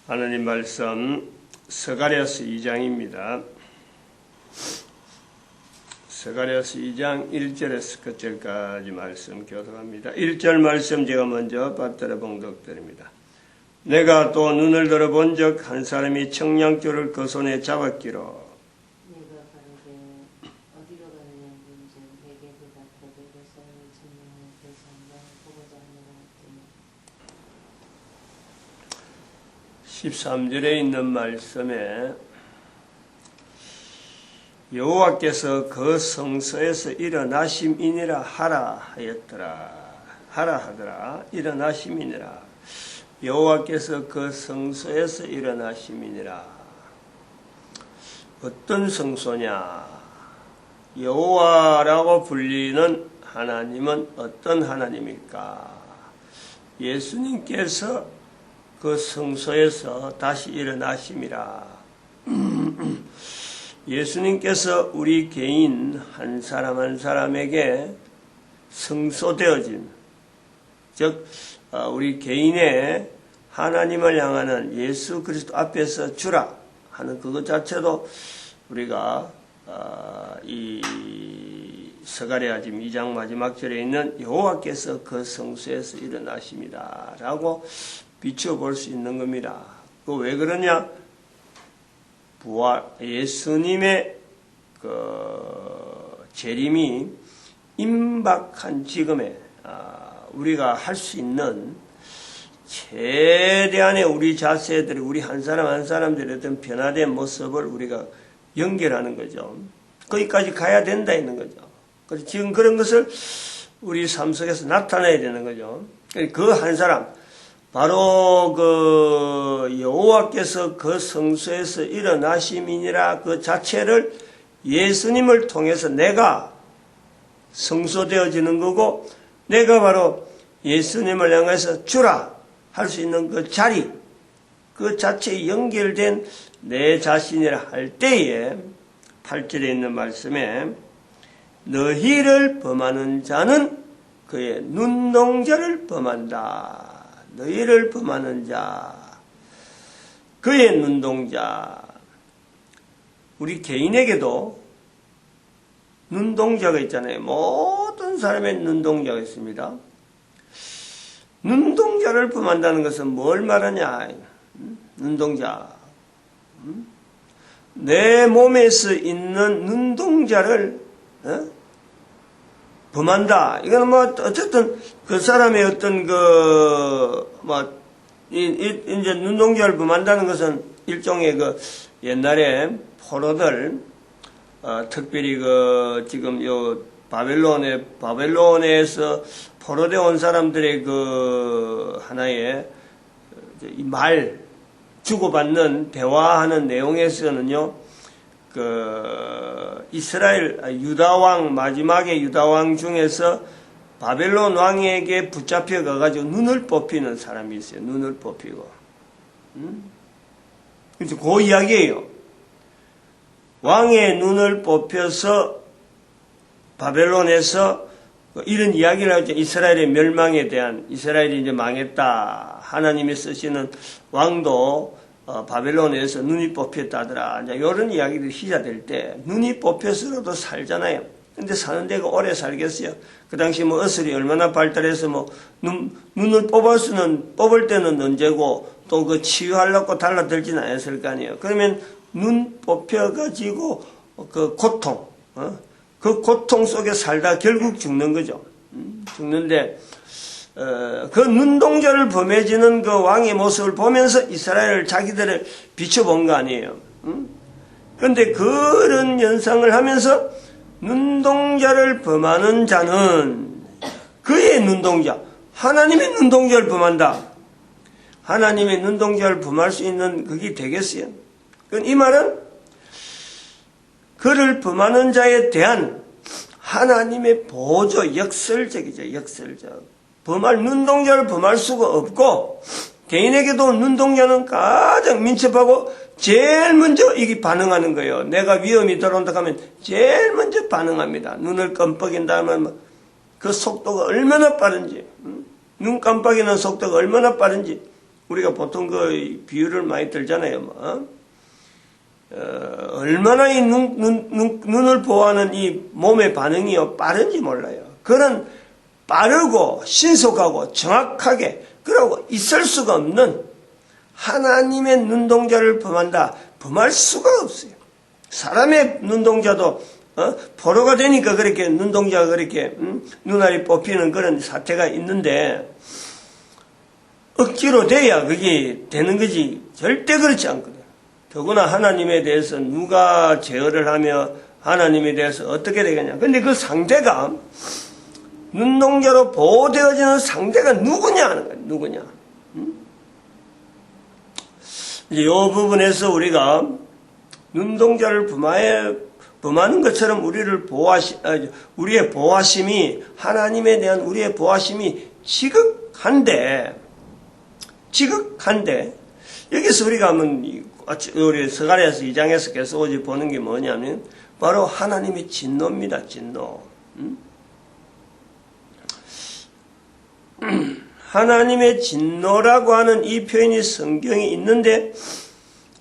하나님 말씀 스가랴서 2장입니다. 스가랴서 2장 1절에서 끝절까지 말씀 교독합니다. 1절 말씀 제가 먼저 받들어 봉독드립니다. 내가 또 눈을 들어 본즉 한 사람이 청량줄을 그 손에 잡았기로 내가 가로되 어디로 가느냐 문즉 내게 대답하되 그 사람이 청량한 그 장면 보고자 하노라 했더니 13절에 있는 말씀에 여호와께서 그 성소에서 일어나심이니라 하라 하였더라. 하라 하더라. 일어나심이니라. 여호와께서 그 성소에서 일어나심이니라. 어떤 성소냐? 여호와라고 불리는 하나님은 어떤 하나님일까? 예수님께서 그 성소에서 다시 일어나심이라. 예수님께서 우리 개인 한 사람 한 사람에게 성소되어진, 즉 우리 개인의 하나님을 향하는 예수 그리스도 앞에서 주라 하는 그것 자체도 우리가 이 스가랴 지금 2장 마지막 절에 있는 여호와께서 그 성소에서 일어나십니다 라고 비춰볼 수 있는 겁니다. 그 왜 그러냐? 부활, 예수님의 그 재림이 임박한 지금에 우리가 할 수 있는 최대한의 우리 자세들이 우리 한 사람 한 사람들의 어떤 변화된 모습을 우리가 연결하는 거죠. 거기까지 가야 된다 있는 거죠. 그래서 지금 그런 것을 우리 삶 속에서 나타내야 되는 거죠. 그 한 사람, 바로 그 여호와께서 그 성소에서 일어나심이니라 그 자체를 예수님을 통해서 내가 성소되어지는 거고, 내가 바로 예수님을 향해서 주라 할 수 있는 그 자리, 그 자체에 연결된 내 자신이라 할 때에 8절에 있는 말씀에 너희를 범하는 자는 그의 눈동자를 범한다. 너희를 범하는 자, 그의 눈동자. 우리 개인에게도 눈동자가 있잖아요. 모든 사람의 눈동자가 있습니다. 눈동자를 범한다는 것은 뭘 말하냐? 눈동자. 내 몸에서 있는 눈동자를 범한다. 이거는 뭐 어쨌든 그 사람의 어떤 이제 눈동자를 범한다는 것은 일종의 그 옛날에 포로들 특별히 그 지금 요 바벨론에서 포로되어 온 사람들의 그 하나의 말 주고받는 대화하는 내용에서는요, 그 이스라엘 유다왕 마지막에 유다왕 중에서 바벨론 왕에게 붙잡혀 가가지고 눈을 뽑히는 사람이 있어요. 눈을 뽑히고, 그래서 그 이야기예요. 왕의 눈을 뽑혀서 바벨론에서 이런 이야기를 하죠. 이스라엘의 멸망에 대한, 이스라엘이 이제 망했다. 하나님이 쓰시는 왕도 바벨론에서 눈이 뽑혔다더라. 이제 이런 이야기들이 시작될 때 눈이 뽑혀서라도 살잖아요. 근데 사는 데가 오래 살겠어요. 그 당시 뭐 어슬이 얼마나 발달해서 뭐 눈을 뽑을 때는 언제고 또 그 치유하려고 달라들지는 않았을 거 아니에요. 그러면 눈 뽑혀가지고 그 고통, 그 고통 속에 살다 결국 죽는 거죠. 죽는데 그 눈동자를 범해지는 그 왕의 모습을 보면서 이스라엘을 자기들을 비춰본 거 아니에요. 그런데 그런 연상을 하면서 눈동자를 범하는 자는 그의 눈동자, 하나님의 눈동자를 범한다. 하나님의 눈동자를 범할 수 있는 그게 되겠어요. 이 말은 그를 범하는 자에 대한 하나님의 보조, 역설적이죠. 역설적. 눈동자를 범할 수가 없고, 개인에게도 눈동자는 가장 민첩하고 제일 먼저 이게 반응하는 거예요. 내가 위험이 들어온다 하면 제일 먼저 반응합니다. 눈을 깜빡인다면 그 속도가 얼마나 빠른지, 눈 깜빡이는 속도가 얼마나 빠른지 우리가 보통 그 비유를 많이 들잖아요. 뭐. 얼마나 이 눈을 보호하는 이 몸의 반응이 빠른지 몰라요. 그런 빠르고 신속하고 정확하게 그러고 있을 수가 없는 하나님의 눈동자를 범한다. 범할 수가 없어요. 사람의 눈동자도 포로가 되니까 그렇게 눈동자가 그렇게 눈알이 뽑히는 그런 사태가 있는데 억지로 돼야 그게 되는 거지 절대 그렇지 않거든. 더구나 하나님에 대해서 누가 제어를 하며 하나님에 대해서 어떻게 되겠냐. 근데 그 상대가 눈동자로 보호되어지는 상대가 누구냐 하는 거야. 누구냐. 이제 이 부분에서 우리가 눈동자를 범하는 것처럼 우리의 보호하심이 하나님에 대한 우리의 보호하심이 지극한데 여기서 우리가 한번 우리 스가랴서 2장에서 계속 어제 보는 게 뭐냐면 바로 하나님의 진노입니다. 진노. 하나님의 진노라고 하는 이 표현이 성경에 있는데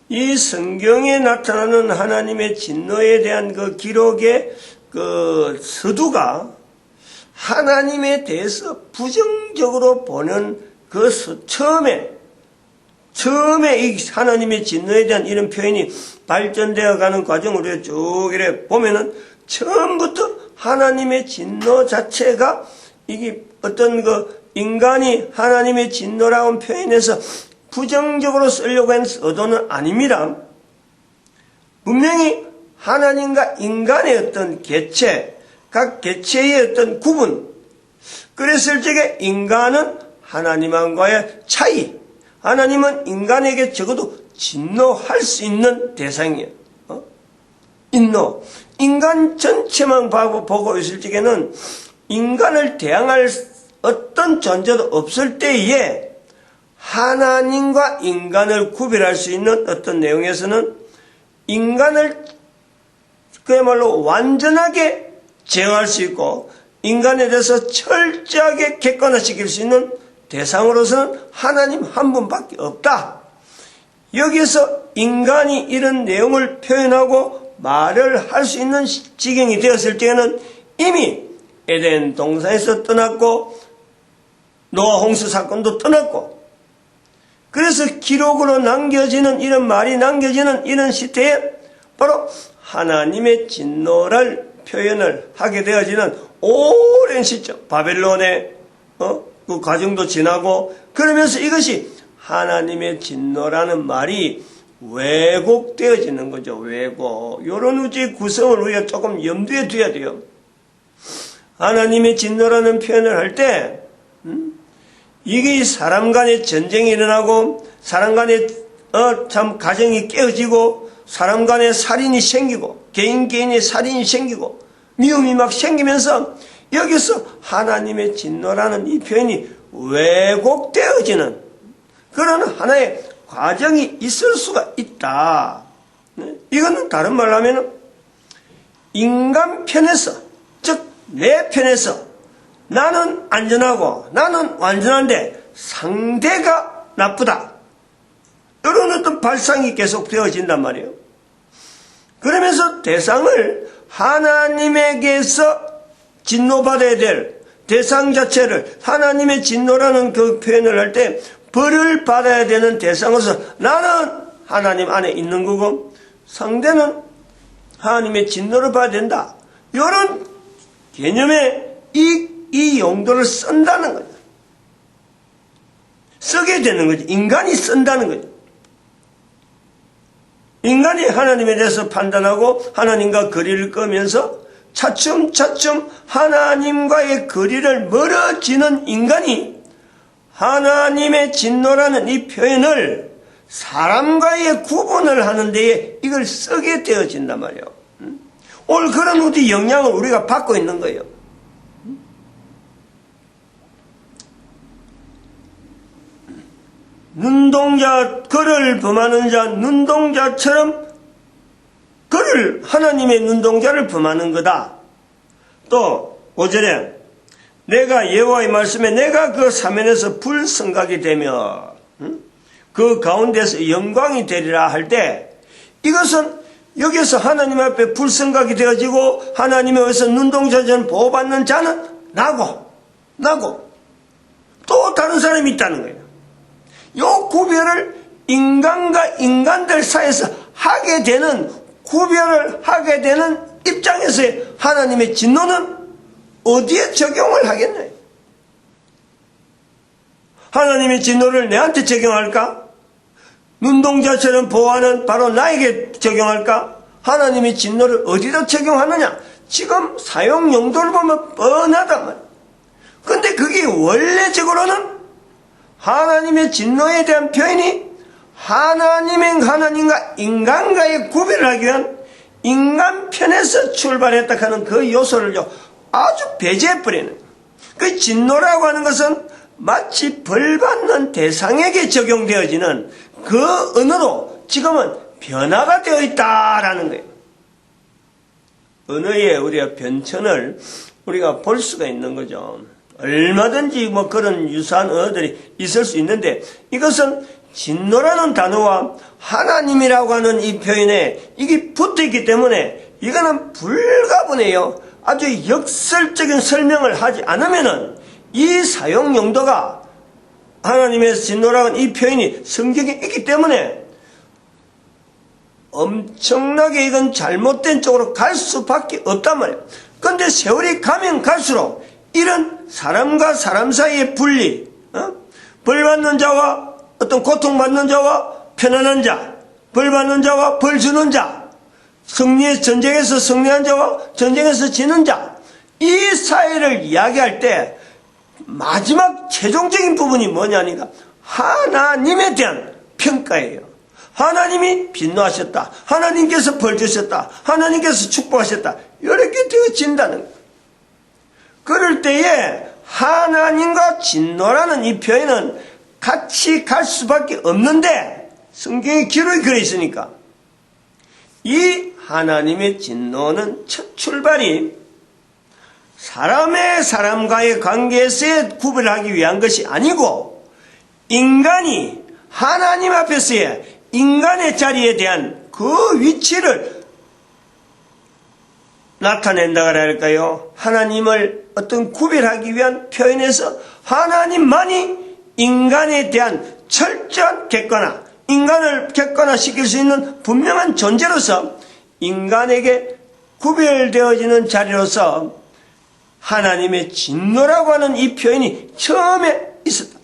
이 성경에 나타나는 하나님의 진노에 대한 그 기록의 그 서두가 하나님에 대해서 부정적으로 보는 그 처음에 이 하나님의 진노에 대한 이런 표현이 발전되어 가는 과정을 우리가 쭉 이렇게 보면은 처음부터 하나님의 진노 자체가 이게 어떤 그 인간이 하나님의 진노라고 표현해서 부정적으로 쓰려고 한 의도는 아닙니다. 분명히 하나님과 인간의 어떤 개체, 각 개체의 어떤 구분, 그랬을 적에 인간은 하나님과의 차이, 하나님은 인간에게 적어도 진노할 수 있는 대상이에요. 인노. 인간 전체만 보고 있을 적에는 인간을 대항할 어떤 존재도 없을 때에 하나님과 인간을 구별할 수 있는 어떤 내용에서는 인간을 그야말로 완전하게 제어할 수 있고 인간에 대해서 철저하게 객관화시킬 수 있는 대상으로서는 하나님 한 분밖에 없다. 여기서 인간이 이런 내용을 표현하고 말을 할 수 있는 지경이 되었을 때에는 이미 에덴 동산에서 떠났고 노아 홍수 사건도 떠났고 그래서 기록으로 남겨지는 이런 말이 남겨지는 이런 시대에 바로 하나님의 진노를 표현을 하게 되어지는 오랜 시점 바벨론의 그 과정도 지나고 그러면서 이것이 하나님의 진노라는 말이 왜곡되어지는 거죠. 왜곡. 이런 우지 구성을 우리가 조금 염두에 둬야 돼요. 하나님의 진노라는 표현을 할 때 이게 사람 간의 전쟁이 일어나고 사람 간의 참 가정이 깨어지고 사람 간의 살인이 생기고 개인의 살인이 생기고 미움이 막 생기면서 여기서 하나님의 진노라는 이 표현이 왜곡되어지는 그런 하나의 과정이 있을 수가 있다. 이거는 다른 말로 하면 인간 편에서 즉 내 편에서 나는 안전하고 나는 완전한데 상대가 나쁘다. 이런 어떤 발상이 계속 되어진단 말이에요. 그러면서 대상을 하나님에게서 진노받아야 될 대상 자체를 하나님의 진노라는 그 표현을 할 때 벌을 받아야 되는 대상으로서 나는 하나님 안에 있는 거고 상대는 하나님의 진노를 받아야 된다. 이런 개념의 이 용도를 쓴다는 거죠. 쓰게 되는 거죠. 인간이 쓴다는 거죠. 인간이 하나님에 대해서 판단하고 하나님과 거리를 끄면서 차츰차츰 하나님과의 거리를 멀어지는 인간이 하나님의 진노라는 이 표현을 사람과의 구분을 하는 데에 이걸 쓰게 되어진단 말이에요. 오늘 그런 우리 영향을 우리가 받고 있는 거예요. 눈동자, 그를 범하는 자, 눈동자처럼 그를 하나님의 눈동자를 범하는 거다. 또 5절에 내가 여호와의 말씀에 내가 그 사면에서 불성각이 되며 그 가운데서 영광이 되리라 할 때, 이것은 여기서 하나님 앞에 불성각이 되어지고 하나님의 의해서 눈동자처럼 보호받는 자는 나고 또 다른 사람이 있다는 거예요. 이 구별을 인간과 인간들 사이에서 구별을 하게 되는 입장에서의 하나님의 진노는 어디에 적용을 하겠나요? 하나님의 진노를 내한테 적용할까? 눈동자처럼 보호하는 바로 나에게 적용할까? 하나님의 진노를 어디다 적용하느냐? 지금 사용 용도를 보면 뻔하단 말이에요. 근데 그게 원래적으로는 하나님의 진노에 대한 표현이 하나님과 인간과의 구별을 하기 위한 인간 편에서 출발했다 하는 그 요소를 아주 배제해버리는, 그 진노라고 하는 것은 마치 벌받는 대상에게 적용되어지는 그 언어로 지금은 변화가 되어 있다라는 거예요. 언어에 우리가 변천을 우리가 볼 수가 있는 거죠. 얼마든지 그런 유사한 언어들이 있을 수 있는데, 이것은 진노라는 단어와 하나님이라고 하는 이 표현에 이게 붙어 있기 때문에 이거는 불가분해요. 아주 역설적인 설명을 하지 않으면은 이 사용 용도가 하나님의 진노라는 이 표현이 성경에 있기 때문에 엄청나게 이건 잘못된 쪽으로 갈 수밖에 없단 말이에요. 그런데 세월이 가면 갈수록 이런 사람과 사람 사이의 분리, 벌받는 자와 어떤 고통받는 자와 편안한 자, 벌받는 자와 벌 주는 자, 전쟁에서 승리한 자와 전쟁에서 지는 자, 이 사이를 이야기할 때 마지막 최종적인 부분이 뭐냐니까 하나님에 대한 평가예요. 하나님이 진노하셨다, 하나님께서 벌 주셨다, 하나님께서 축복하셨다, 이렇게 되어진다는 거예요. 그럴 때에 하나님과 진노라는 이 표현은 같이 갈 수밖에 없는데, 성경에 기록이 그려 있으니까 이 하나님의 진노는 첫 출발이 사람과의 관계에서의 구별을 하기 위한 것이 아니고, 인간이 하나님 앞에서의 인간의 자리에 대한 그 위치를 나타낸다고 할까요? 하나님을 어떤 구별하기 위한 표현에서 하나님만이 인간에 대한 철저한 객관화, 인간을 객관화시킬 수 있는 분명한 존재로서 인간에게 구별되어지는 자리로서 하나님의 진노라고 하는 이 표현이 처음에 있었다.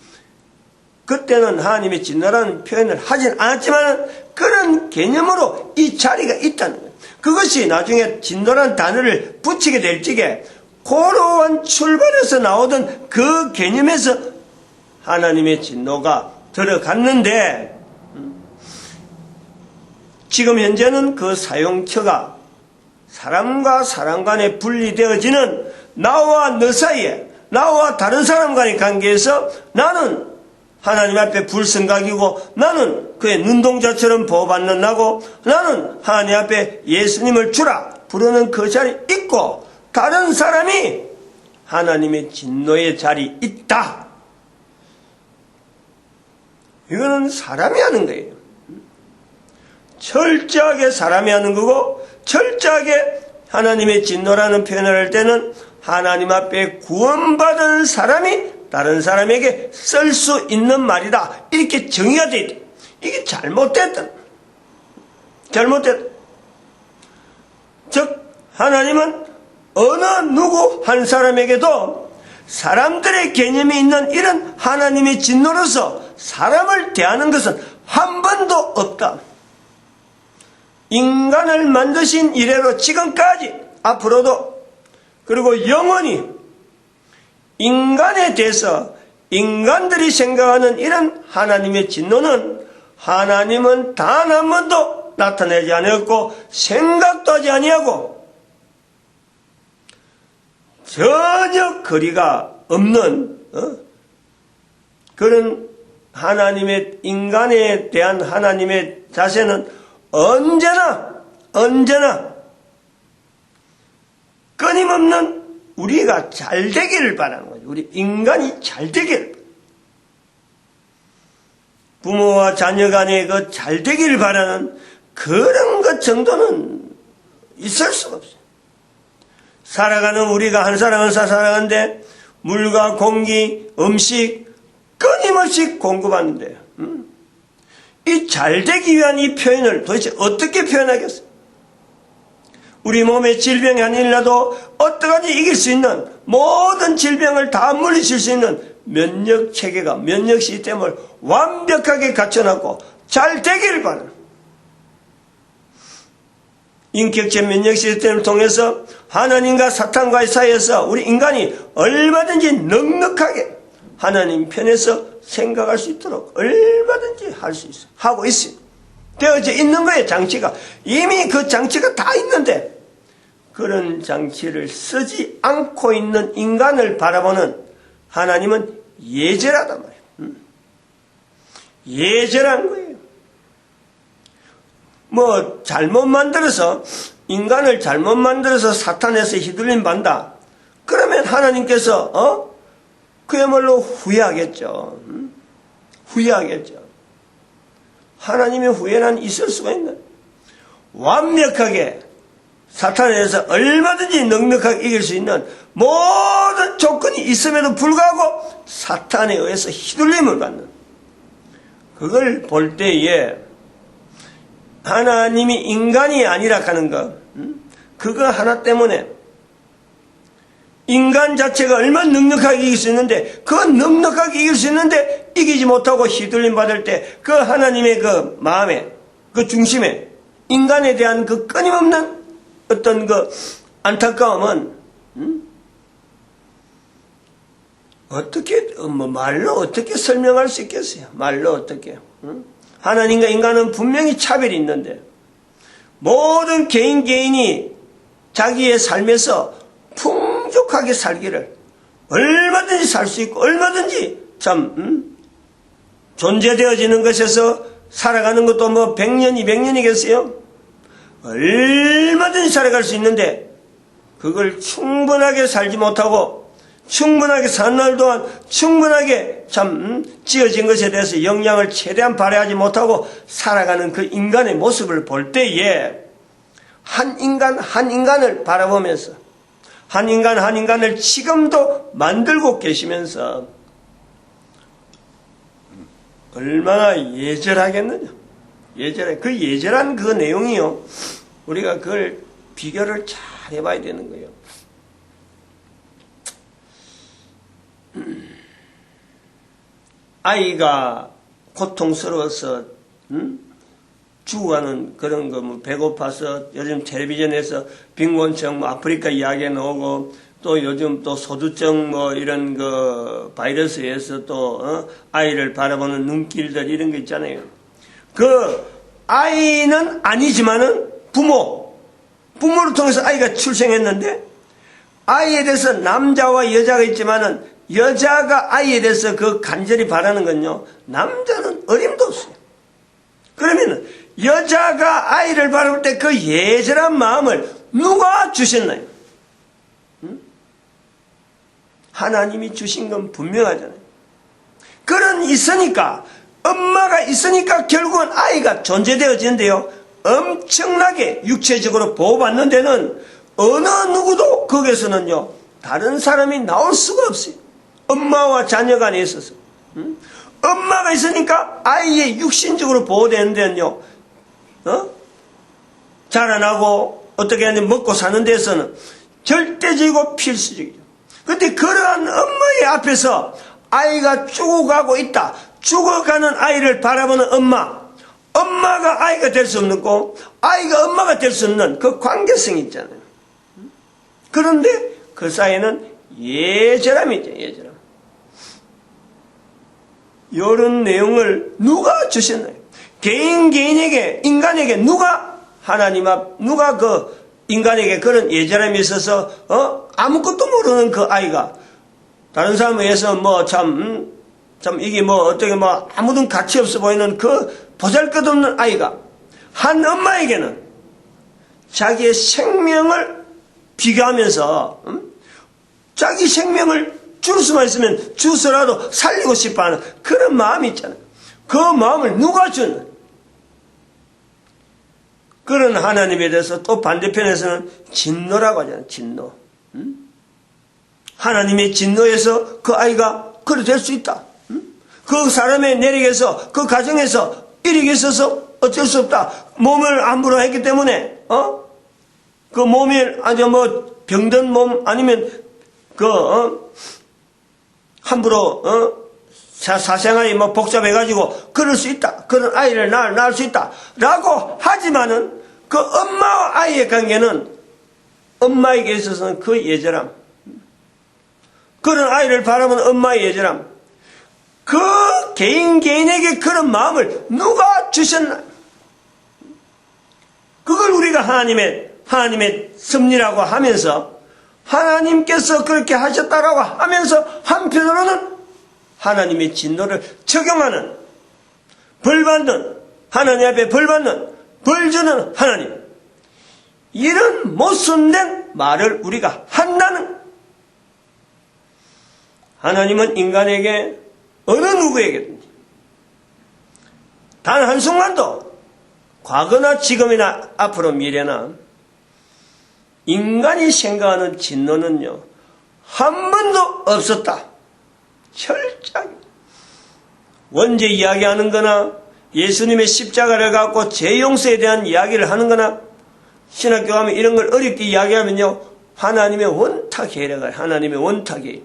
그때는 하나님의 진노라는 표현을 하진 않았지만 그런 개념으로 이 자리가 있다는 거예요. 그것이 나중에 진노라는 단어를 붙이게 될 적에 고로한 출발에서 나오던 그 개념에서 하나님의 진노가 들어갔는데, 지금 현재는 그 사용처가 사람과 사람 간에 분리되어지는 나와 너 사이에, 나와 다른 사람 간의 관계에서 나는 하나님 앞에 불성각이고, 나는 그의 눈동자처럼 보호받는 나고, 나는 하나님 앞에 예수님을 주라 부르는 그 자리에 있고, 다른 사람이 하나님의 진노의 자리에 있다. 이거는 사람이 하는 거예요. 철저하게 사람이 하는 거고, 철저하게 하나님의 진노라는 표현을 할 때는 하나님 앞에 구원받은 사람이 다른 사람에게 쓸 수 있는 말이다, 이렇게 정의가 되어 있다. 이게 잘못됐다. 즉 하나님은 어느 누구 한 사람에게도 사람들의 개념이 있는 이런 하나님의 진노로서 사람을 대하는 것은 한 번도 없다. 인간을 만드신 이래로 지금까지 앞으로도, 그리고 영원히 인간에 대해서 인간들이 생각하는 이런 하나님의 진노는 하나님은 단 한 번도 나타내지 않았고 생각도 하지 아니하고 전혀 거리가 없는 그런 하나님의, 인간에 대한 하나님의 자세는 언제나 끊임없는 우리가 잘 되기를 바라는 거죠. 우리 인간이 잘 되기를. 부모와 자녀 간의 그 잘되기를 바라는 그런 것 정도는 있을 수가 없어요. 살아가는 우리가 한 사람 한 사람 살아가는데 물과 공기, 음식 끊임없이 공급하는데 이 잘되기 위한 이 표현을 도대체 어떻게 표현하겠어요? 우리 몸에 질병이 아니라도 어떠하지 이길 수 있는 모든 질병을 다 물리칠 수 있는 면역 체계가 면역 시스템을 완벽하게 갖춰놨고 잘 되기를 바라는 인격체 면역 시스템을 통해서 하나님과 사탄과의 사이에서 우리 인간이 얼마든지 넉넉하게 하나님 편에서 생각할 수 있도록 얼마든지 할 수 있어요. 하고 있어요. 되어져 있는 거예요. 장치가. 이미 그 장치가 다 있는데 그런 장치를 쓰지 않고 있는 인간을 바라보는 하나님은 예절하단 말이에요. 예절한 거예요. 뭐 잘못 만들어서 인간을 잘못 만들어서 사탄에서 휘둘림 받다. 그러면 하나님께서 그야말로 후회하겠죠. 후회하겠죠. 하나님의 후회는 있을 수가 있나요? 완벽하게 사탄에서 얼마든지 넉넉하게 이길 수 있는 모든 조건이 있음에도 불구하고 사탄에 의해서 휘둘림을 받는 그걸 볼 때에 하나님이 인간이 아니라 하는 것 그거 하나 때문에 인간 자체가 얼마나 넉넉하게 이길 수 있는데 그 넉넉하게 이길 수 있는데 이기지 못하고 휘둘림 받을 때 그 하나님의 그 마음에 그 중심에 인간에 대한 그 끊임없는 어떤 그 안타까움은 어떻게 말로 어떻게 설명할 수 있겠어요? 말로 어떻게? 하나님과 인간은 분명히 차별이 있는데 모든 개인이 자기의 삶에서 풍족하게 살기를 얼마든지 살 수 있고 얼마든지 참 존재되어지는 것에서 살아가는 것도 뭐 100년, 200년이겠어요? 얼마든지 살아갈 수 있는데 그걸 충분하게 살지 못하고 충분하게 사는 날 동안 충분하게 참 지어진 것에 대해서 영향을 최대한 발휘하지 못하고 살아가는 그 인간의 모습을 볼 때에 한 인간을 바라보면서 한 인간을 지금도 만들고 계시면서 얼마나 예절하겠느냐. 그 예절한 그 내용이요. 우리가 그걸 비교를 잘 해봐야 되는 거예요. 아이가 고통스러워서 죽어가는 그런 거, 뭐 배고파서 요즘 텔레비전에서 빈곤층, 뭐 아프리카 이야기 나오고 또 요즘 또 소두증 뭐 이런 그 바이러스에서 또 아이를 바라보는 눈길들 이런 거 있잖아요. 그 아이는 아니지만은 부모를 통해서 아이가 출생했는데 아이에 대해서 남자와 여자가 있지만은 여자가 아이에 대해서 그 간절히 바라는 건요. 남자는 어림도 없어요. 그러면은 여자가 아이를 바라볼 때 그 예절한 마음을 누가 주셨나요? 하나님이 주신 건 분명하잖아요. 그런 엄마가 있으니까 결국은 아이가 존재되어지는데요. 엄청나게 육체적으로 보호받는 데는 어느 누구도 거기에서는요. 다른 사람이 나올 수가 없어요. 엄마와 자녀 간에 있어서. 엄마가 있으니까 아이의 육신적으로 보호되는 데는요. 자라나고 어떻게 하냐 먹고 사는 데서는 절대적이고 필수적이죠. 그런데 그러한 엄마의 앞에서 아이가 죽어가고 있다. 죽어가는 아이를 바라보는 엄마가 아이가 될 수 없는 거, 아이가 엄마가 될 수 없는 그 관계성이 있잖아요. 그런데 그 사이에는 예절함이 있죠. 예절함. 이런 내용을 누가 주셨나요? 개인에게 인간에게 누가 그 인간에게 그런 예절함이 있어서 아무것도 모르는 그 아이가 다른 사람에 의해서 뭐 참 이게 뭐 어떻게 뭐 아무든 가치 없어 보이는 그 보잘것없는 아이가 한 엄마에게는 자기의 생명을 비교하면서 자기 생명을 줄 수만 있으면 주서라도 살리고 싶어하는 그런 마음이 있잖아요. 그 마음을 누가 주는? 그런 하나님에 대해서 또 반대편에서는 진노라고 하잖아요. 진노. 하나님의 진노에서 그 아이가 그래 될 수 있다. 그 사람의 내력에서 그 가정에서 일이 있어서 어쩔 수 없다. 몸을 함부로 했기 때문에 그 몸이 아주 뭐 병든 몸 아니면 함부로 사생활이 뭐 복잡해가지고 그럴 수 있다. 그런 아이를 낳을 수 있다. 라고 하지만은 그 엄마와 아이의 관계는 엄마에게 있어서는 그 예절함. 그런 아이를 바라보는 엄마의 예절함. 그 개인에게 그런 마음을 누가 주셨나? 그걸 우리가 하나님의 섭리라고 하면서 하나님께서 그렇게 하셨다라고 하면서 한편으로는 하나님의 진노를 적용하는 벌받는 하나님 앞에 벌받는 벌주는 하나님 이런 모순된 말을 우리가 한다는 하나님은 인간에게 어느 누구에게든지 단 한순간도 과거나 지금이나 앞으로 미래나 인간이 생각하는 진노는요 한 번도 없었다. 철저하게 원죄 이야기하는 거나 예수님의 십자가를 갖고 죄 용서에 대한 이야기를 하는 거나 신학교 가면 이런 걸 어렵게 이야기하면요 하나님의 원탁해라가 하나님의 원탁해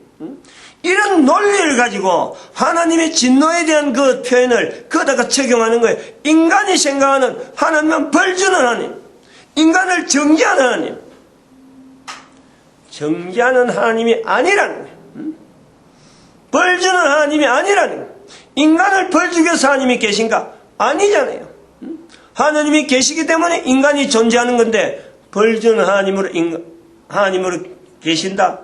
이런 논리를 가지고 하나님의 진노에 대한 그 표현을 거기다가 적용하는 거예요. 인간이 생각하는 하나님은 벌주는 하나님, 인간을 정죄하는 하나님, 정죄하는 하나님이 아니라는 거예요. 벌주는 하나님이 아니라는 거예요. 인간을 벌주기 위해서 하나님이 계신가? 아니잖아요. 하나님이 계시기 때문에 인간이 존재하는 건데 벌주는 하나님으로 계신다?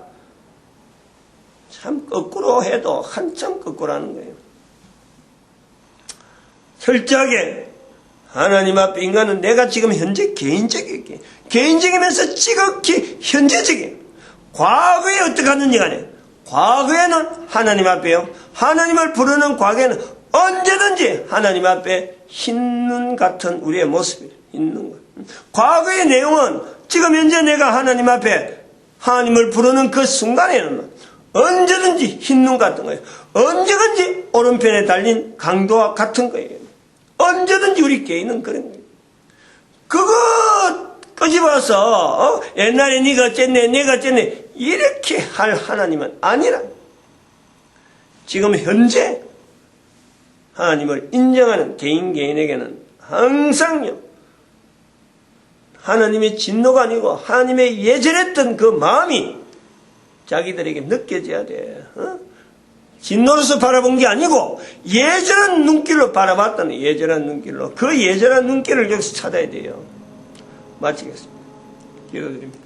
참 거꾸로 해도 한참 거꾸로 하는 거예요. 철저하게 하나님 앞에 인간은 내가 지금 현재 개인적이면서 지극히 현재적이에요. 과거에 어떻게 하는지 간에 과거에는 하나님 앞에요. 하나님을 부르는 과거에는 언제든지 하나님 앞에 흰눈 같은 우리의 모습이에요. 흰눈 것. 과거의 내용은 지금 현재 내가 하나님 앞에 하나님을 부르는 그 순간에는 언제든지 흰눈 같은 거예요. 언제든지 오른편에 달린 강도와 같은 거예요. 언제든지 우리 개인은 그런 거예요. 그거 끄집어서 옛날에 네가 어쨌네 내가 어쨌네 이렇게 할 하나님은 아니라 지금 현재 하나님을 인정하는 개인에게는 항상요 하나님의 진노가 아니고 하나님의 예절했던 그 마음이 자기들에게 느껴져야 돼. 진노로서 바라본 게 아니고 예절한 눈길로 바라봤다는 예절한 눈길로 그 예절한 눈길을 여기서 찾아야 돼요. 마치겠습니다. 기도드립니다.